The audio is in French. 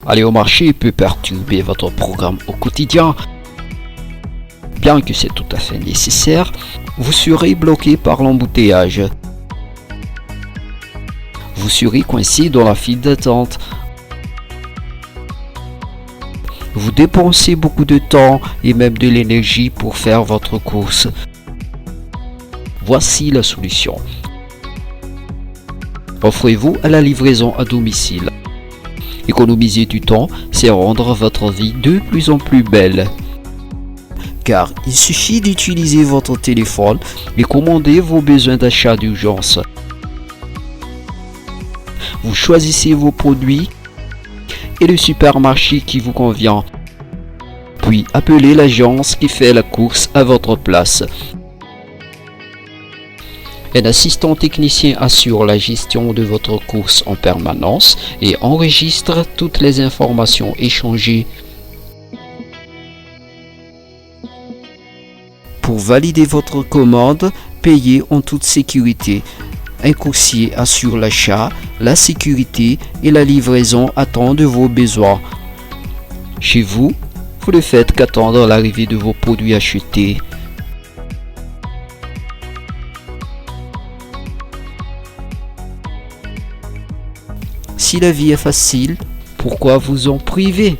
Aller au marché peut perturber votre programme au quotidien. Bien que c'est tout à fait nécessaire, vous serez bloqué par l'embouteillage. Vous serez coincé dans la file d'attente. Vous dépensez beaucoup de temps et même de l'énergie pour faire votre course. Voici la solution. Offrez-vous à la livraison à domicile. Économiser du temps, c'est rendre votre vie de plus en plus belle. Car il suffit d'utiliser votre téléphone et commander vos besoins d'achat d'urgence. Vous choisissez vos produits et le supermarché qui vous convient. Puis appelez l'agence qui fait la course à votre place. Un assistant technicien assure la gestion de votre course en permanence et enregistre toutes les informations échangées. Pour valider votre commande, payez en toute sécurité. Un coursier assure l'achat, la sécurité et la livraison à temps de vos besoins. Chez vous, vous ne faites qu'attendre l'arrivée de vos produits achetés. Si la vie est facile, pourquoi vous en priver ?